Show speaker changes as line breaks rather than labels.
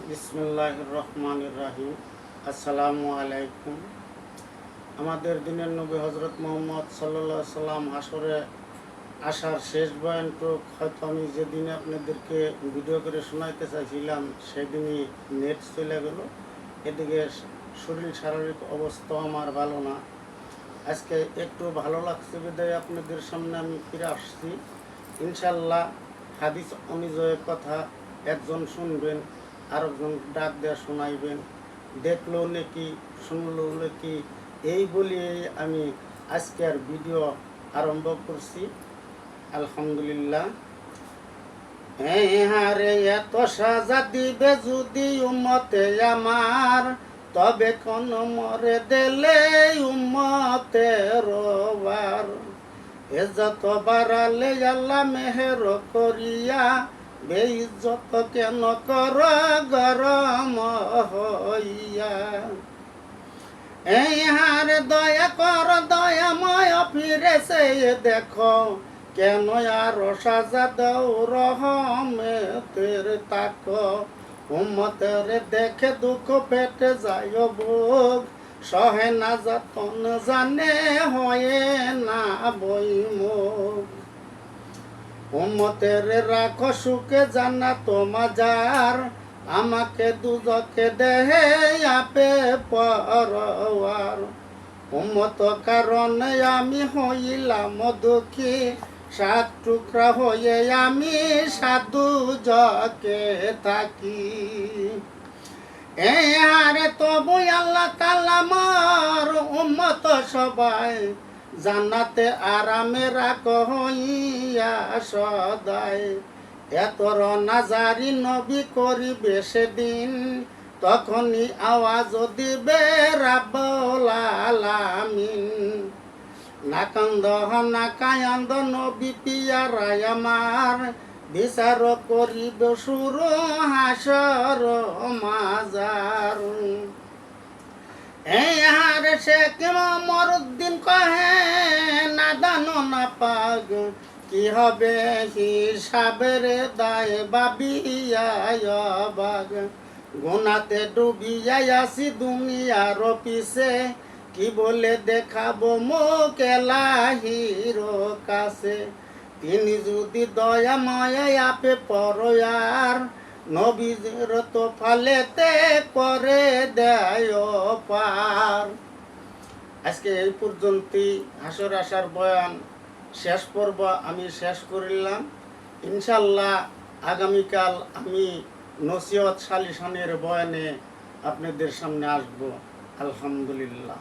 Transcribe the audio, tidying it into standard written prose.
বিসমিল্লাহির রহমানির রহিম। আসসালামু আলাইকুম। আমাদের দিনের নবী হজরত মুহাম্মদ সাল্লাল্লাহু আলাইহি সাল্লাম হাসরে আসার শেষ বয়ানটুক হয়তো আমি যেদিনে আপনাদেরকে ভিডিও করে শোনাইতে চাইছিলাম সেদিনই নেট চলে গেল। এদিকে শরীর শারীরিক অবস্থা আমার ভালো না। আজকে একটু ভালো লাগছে বিদায় আপনাদের সামনে আমি ফিরে আসছি। ইনশাল্লাহ হাদিস অনুযায়ী কথা একজন শুনবেন, আরেকজন ডাক দেওয়া শোনাইবেন, দেখলো নাকি শুনলো নাকি, এই বলিয়েই আমি আজকের ভিডিও আরম্ভ করছি। আলহামদুলিল্লাহ। হারে এত সাজা দিবে যদি উম্মতে আমার, তবে কোন মরে দিলে উম্মতের বার। এজত বাড়ালে আল্লাহ মেহের করিয়া, বেইজ্জত কেন কর গরম হইয়া। এই হারে দয়া কর দয়াময় ফিরেছে দেখো, কেন আর সাজা দাও রহমতের তাক। উম্মতের দেখে দুঃখ পেটে যায় ভোগ, সহে না যতন জানে হয়ে না বইমুখ। উম্মতের রাখো সুখে জানা তোমার, আমাকে দুজকে দেহে আপে পরওয়ার। উম্মত কারণে আমি হইলাম দুঃখী, সাত টুকরা হয়ে আমি সাধু জকে থাকি। এই হারে তবু আল্লাহ তাআলা মোর উম্মত সবাই, জান্নাতে আরামে রাখ হইয়া সদাই। এতর নাজারি নবী করিবে সেদিন, তখনই আওয়াজ দিবে রাব্বুল আলামিন। না কান্দ না কায়ন্দ নবী পিয়ারাই আমার, বিচার করিব শুরু হাসর মাজার। এই হারে সে মরুদ্দিন কহে না দানো না পাগ, কি হবে হিসাবের দায় বাবিয়া বাগ। গুনাতে ডুবিয়া আসি দুনিয়ার পিছে, কি বলে দেখাবো মুখ এলাহির কাছে। তিনি যদি দয়া মায়া আপে পরয়ার, নবীর তো ফালেতে করে দেয় পার। আজকে এই পর্যন্তই হাসর আসার বয়ান শেষ পর্ব আমি শেষ করিলাম। ইনশাল্লাহ আগামীকাল আমি নসিহত সালিসানের বয়ানে আপনাদের সামনে আসব। আলহামদুলিল্লাহ।